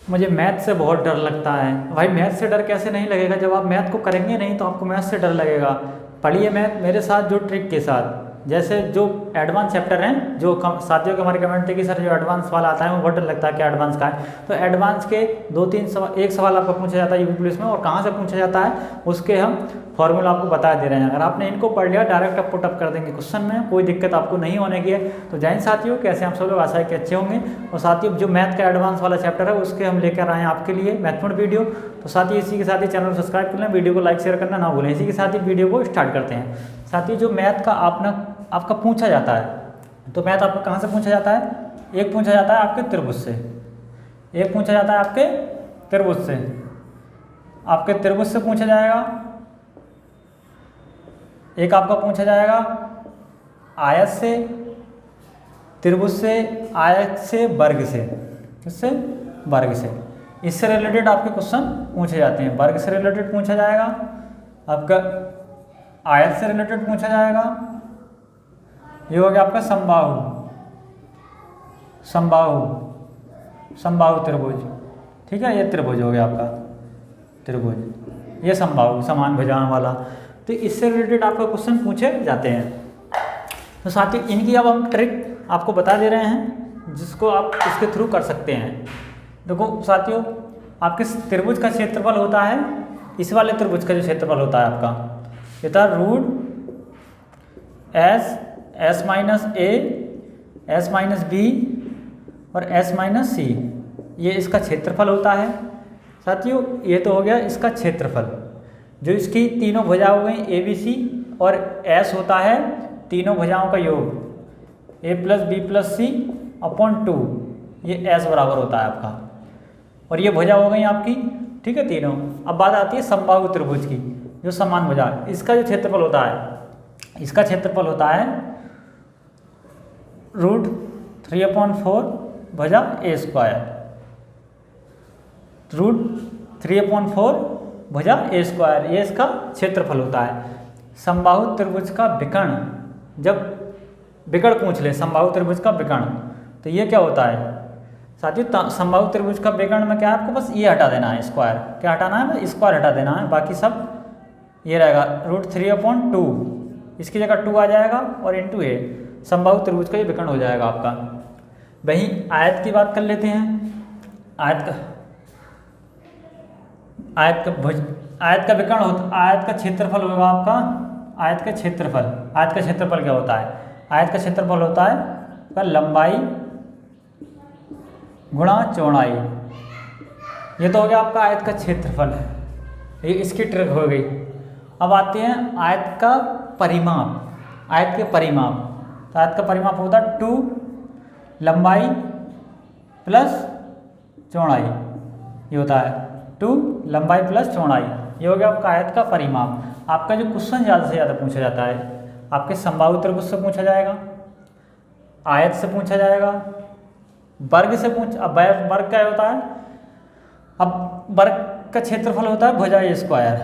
मुझे मैथ से बहुत डर लगता है। भाई मैथ से डर कैसे नहीं लगेगा, जब आप मैथ को करेंगे नहीं तो आपको मैथ से डर लगेगा। पढ़िए मैथ मेरे साथ जो ट्रिक के साथ, जैसे जो एडवांस चैप्टर हैं, जो साथियों के हमारे कमेंट थे कि सर जो एडवांस वाला आता है वो बहुत डर लगता है कि एडवांस का है, तो एडवांस के 2-3 सवाल, एक सवाल आपको पूछा जाता है यूपी पुलिस में, और कहाँ से पूछा जाता है उसके हम फॉर्मूला आपको बता दे रहे हैं। अगर आपने इनको पढ़ लिया डायरेक्ट आप पुटअप कर देंगे क्वेश्चन में, कोई दिक्कत आपको नहीं होने की है। तो जय हिंद साथियों, कैसे हम सब लोग आशा है कि अच्छे होंगे। और साथियों जो मैथ का एडवांस वाला चैप्टर है उसके हम लेकर आए हैं आपके लिए महत्वपूर्ण वीडियो। तो साथियों इसी के साथ ही चैनल को सब्सक्राइब कर लें, वीडियो को लाइक शेयर करना ना भूलें। इसी के साथ ही वीडियो को स्टार्ट करते हैं। साथियों जो मैथ का आपका पूछा जाता है, तो मैथ आपको कहाँ से पूछा जाता है? एक पूछा जाता है आपके त्रिभुज से, एक पूछा जाता है आपके त्रिभुज से, आपके त्रिभुज से पूछा जाएगा। एक आपका पूछा जाएगा आयत से, त्रिभुज से, आयत से, वर्ग से, किससे? वर्ग से। इससे रिलेटेड आपके क्वेश्चन पूछे जाते हैं। वर्ग से रिलेटेड पूछा जाएगा, आपका आयत से रिलेटेड पूछा जाएगा। ये हो गया आपका समबाहु, समबाहु, समबाहु त्रिभुज, ठीक है। ये त्रिभुज हो गया आपका त्रिभुज, ये समबाहु समान भुजाओं वाला। तो इससे रिलेटेड आपका क्वेश्चन पूछे जाते हैं। तो साथियों इनकी अब हम ट्रिक आपको बता दे रहे हैं जिसको आप इसके थ्रू कर सकते हैं। देखो साथियों, आपके त्रिभुज का क्षेत्रफल होता है, इस वाले त्रिभुज का जो क्षेत्रफल होता है आपका, ये था एस माइनस ए, एस माइनस बी और एस माइनस सी, ये इसका क्षेत्रफल होता है। साथियों ये तो हो गया इसका क्षेत्रफल। जो इसकी तीनों भुजा हो गई ए बी सी, और एस होता है तीनों भुजाओं का योग, ए प्लस बी प्लस सी अपॉन 2, ये एस बराबर होता है आपका। और ये भुजा हो गई आपकी, ठीक है, तीनों। अब बात आती है समबाहु त्रिभुज की, जो समान भुजा, इसका जो क्षेत्रफल होता है, इसका क्षेत्रफल होता है √3/4 भुजा ए स्क्वायर, √3/4 भुजा ए स्क्वायर, ये इसका क्षेत्रफल होता है। समबाहु त्रिभुज का विकर्ण, जब विकर्ण पूछ ले समबाहु त्रिभुज का विकर्ण, तो ये क्या होता है साथियों? समबाहु त्रिभुज का विकर्ण में क्या है, आपको बस ये हटा देना है, स्क्वायर। क्या हटाना है? स्क्वायर हटा देना है, बाकी सब ये रहेगा √3/2, इसकी जगह 2 आ जाएगा और इंटू ए, समबाहु त्रिभुज का ये विकर्ण हो जाएगा आपका। वहीं आयत की बात कर लेते हैं। आयत का विकर्ण होता, आयत का क्षेत्रफल होगा आपका, आयत का क्षेत्रफल, आयत का क्षेत्रफल क्या होता है? आयत का क्षेत्रफल होता है का लंबाई गुणा चौड़ाई। ये तो हो गया आपका आयत का क्षेत्रफल, ये इसकी ट्रिक हो गई। अब आते हैं आयत का परिमाप। आयत के परिमाप, तो आयत का परिमाप होता है 2 लंबाई प्लस चौड़ाई, ये होता है 2 लंबाई प्लस चौड़ाई, ये हो गया आपका आयत का परिमाप। आपका जो क्वेश्चन ज़्यादा से ज़्यादा पूछा जाता है, आपके समबाहु त्रिभुज से पूछा जाएगा, आयत से पूछा जाएगा, वर्ग से अब वर्ग क्या होता है? अब वर्ग का क्षेत्रफल होता है भुजा ए स्क्वायर,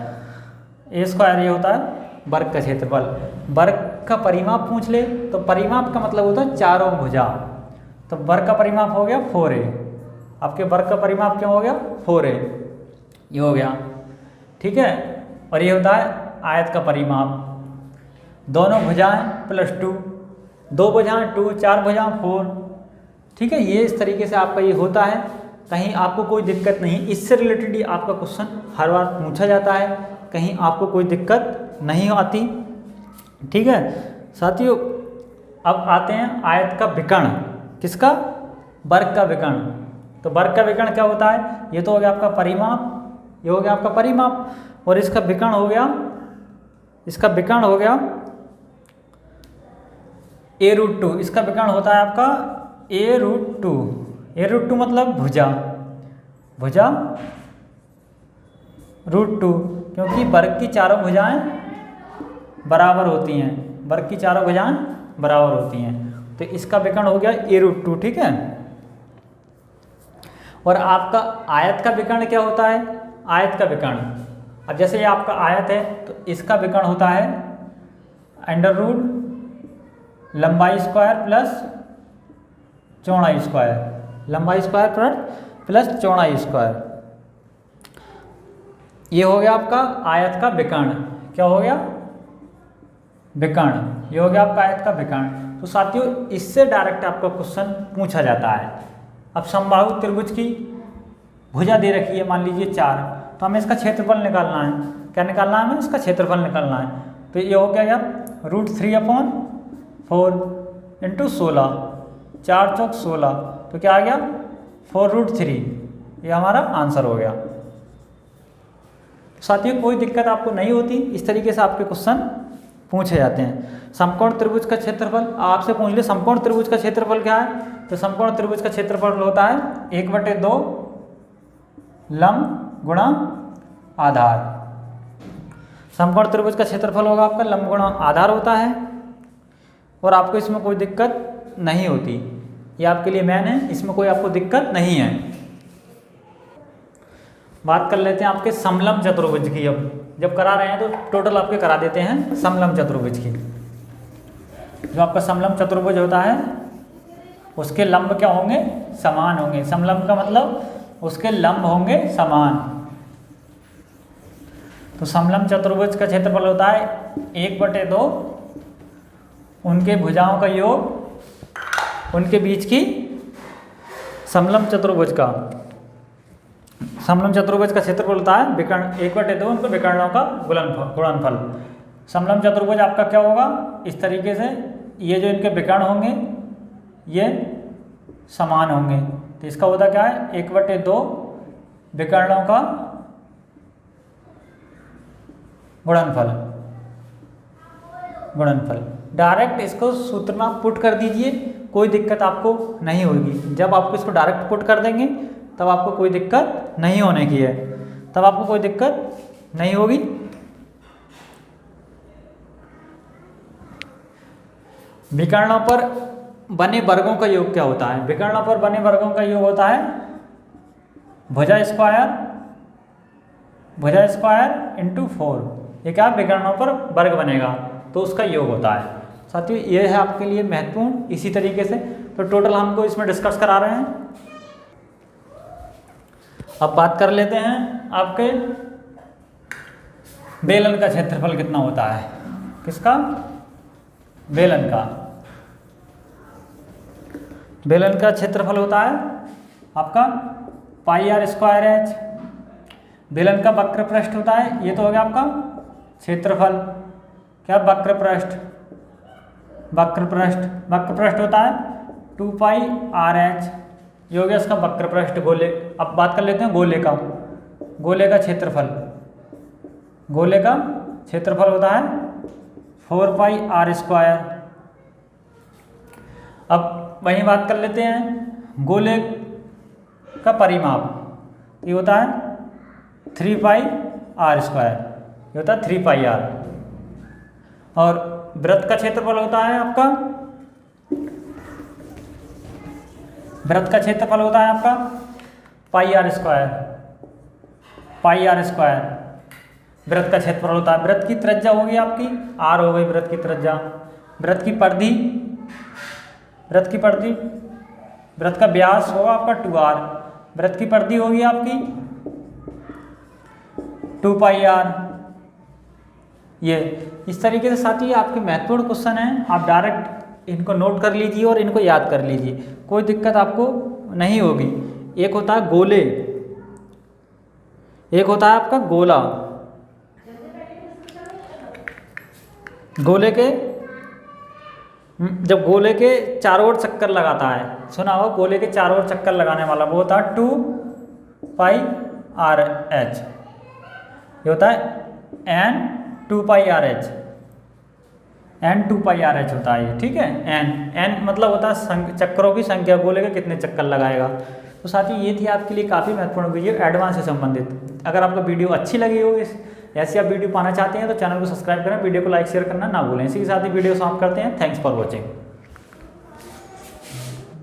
ए स्क्वायर ये होता है वर्ग का क्षेत्रफल। वर्ग का परिमाप पूछ ले तो परिमाप का मतलब होता है चारों भुजा, तो वर्ग का परिमाप हो गया 4a। आपके वर्ग का परिमाप क्या हो गया? 4a, ये हो गया, ठीक है। और ये होता है आयत का परिमाप, दोनों भुजाएं प्लस 2, 2 भुजाएं 2, 4 भुजाएं 4, ठीक है। ये इस तरीके से आपका ये होता है, कहीं आपको कोई दिक्कत नहीं। इससे रिलेटेड ही आपका क्वेश्चन हर बार पूछा जाता है, कहीं आपको कोई दिक्कत नहीं आती, ठीक है साथियों। अब आते हैं आयत का विकर्ण, किसका? वर्ग का विकर्ण। तो वर्ग का विकर्ण क्या होता है? ये तो हो गया आपका परिमाप, ये हो गया आपका परिमाप, और इसका विकर्ण हो गया, इसका विकर्ण हो गया a√2। इसका विकर्ण होता है आपका a√2, a√2 मतलब भुजा, भुजा √2, क्योंकि वर्ग की चारों भुजाएं बराबर होती हैं, वर्ग की चारों भुजाएं बराबर होती हैं, तो इसका विकर्ण हो गया a√2, ठीक है। और आपका आयत का विकर्ण क्या होता है? आयत का विकर्ण, अब जैसे ये आपका आयत है तो इसका विकर्ण होता है √ लंबाई स्क्वायर प्लस चौड़ाई स्क्वायर, लंबाई स्क्वायर पर प्लस चौड़ाई स्क्वायर। ये हो गया आपका आयत का विकर्ण। क्या हो गया? विकर्ण। ये हो गया आपका आयत का विकर्ण। तो साथियों इससे डायरेक्ट आपका क्वेश्चन पूछा जाता है। अब समबाहु त्रिभुज की भुजा दे रखी है मान लीजिए 4, तो हमें इसका क्षेत्रफल निकालना है। क्या निकालना है हमें? इसका क्षेत्रफल निकालना है। तो ये हो गया √3/4 इंटू 16, 4 चौक 16, तो क्या आ गया 4√3। ये हमारा आंसर हो गया। साथियों कोई दिक्कत आपको नहीं होती, इस तरीके से आपके क्वेश्चन पूछे जाते हैं। समकोण त्रिभुज का क्षेत्रफल आपसे पूछ ले, समकोण त्रिभुज का क्षेत्रफल क्या है? तो समकोण त्रिभुज का क्षेत्रफल होता है 1/2 लंब गुणा आधार। समकोण त्रिभुज का क्षेत्रफल होगा आपका लंब गुणा आधार होता है, और आपको इसमें कोई दिक्कत नहीं होती। ये आपके लिए मैन है, इसमें कोई आपको दिक्कत नहीं है। बात कर लेते हैं आपके समलंब चतुर्भुज की। अब जब करा रहे हैं तो टोटल आपके करा देते हैं समलंब चतुर्भुज की। जो आपका समलंब चतुर्भुज होता है उसके लंब क्या होंगे? समान होंगे। समलंब का मतलब उसके लंब होंगे समान। तो समलंब चतुर्भुज का क्षेत्रफल होता है 1/2 उनके भुजाओं का योग उनके बीच की समलंब चतुर्भुज का। समलंब चतुर्भुज का क्षेत्रफल होता है विकर्ण 1/2 उनके विकर्णों का गुणनफल। समलंब चतुर्भुज आपका क्या होगा? इस तरीके से ये जो इनके विकर्ण होंगे ये समान होंगे। तो इसका होता क्या है? 1/2 विकर्णों का गुणनफल। डायरेक्ट इसको सूत्र में आप पुट कर दीजिए, कोई दिक्कत आपको नहीं होगी। जब आपको इसको डायरेक्ट पुट कर देंगे तब आपको कोई दिक्कत नहीं होने की है, तब आपको कोई दिक्कत नहीं होगी। विकर्णों पर बने वर्गों का योग क्या होता है? विकर्णों पर बने वर्गों का योग होता है भुजा स्क्वायर इंटू 4। ये क्या? विकर्णों पर वर्ग बनेगा तो उसका योग होता है। साथियों ये है आपके लिए महत्वपूर्ण। इसी तरीके से तो टोटल हमको इसमें डिस्कस करा रहे हैं। अब बात कर लेते हैं आपके बेलन का क्षेत्रफल कितना होता है। किसका? बेलन का। बेलन का क्षेत्रफल होता है आपका πr²h। बेलन का वक्र पृष्ठ होता है, ये तो हो गया आपका क्षेत्रफल। क्या? वक्र पृष्ठ होता है 2πrh। ये हो गया इसका वक्र पृष्ठ गोले। अब बात कर लेते हैं गोले का क्षेत्रफल। गोले का क्षेत्रफल होता है 4πr²। अब वहीं बात कर लेते हैं गोले का परिमाप। ये होता है 3πr²। ये होता है 3πr। और वृत्त का क्षेत्रफल होता है आपका πr²। वृत्त का क्षेत्रफल होता है। वृत्त की त्रिज्या होगी आपकी r हो गई वृत्त की त्रिज्या। वृत्त का व्यास होगा आपका 2r। वृत्त की परिधि होगी आपकी 2πr। ये इस तरीके से साथी आपके महत्वपूर्ण क्वेश्चन हैं। आप डायरेक्ट इनको नोट कर लीजिए और इनको याद कर लीजिए, कोई दिक्कत आपको नहीं होगी। एक होता है गोले, एक होता है आपका गोला। गोले के जब गोले के चारों ओर चक्कर लगाता है, सुना हो गोले के चारों ओर चक्कर लगाने वाला, वो होता है 2πrh। ये होता है n2πrh होता है ये, ठीक है। n मतलब होता है चक्करों की संख्या, गोले के कितने चक्कर लगाएगा। तो साथी ये थी आपके लिए काफ़ी महत्वपूर्ण वीडियो एडवांस से संबंधित। अगर आपको वीडियो अच्छी लगी हो, ऐसी आप वीडियो पाना चाहते हैं तो चैनल को सब्सक्राइब करें, वीडियो को लाइक शेयर करना ना भूलें। इसी के साथ ही वीडियो समाप्त करते हैं। Thanks for watching.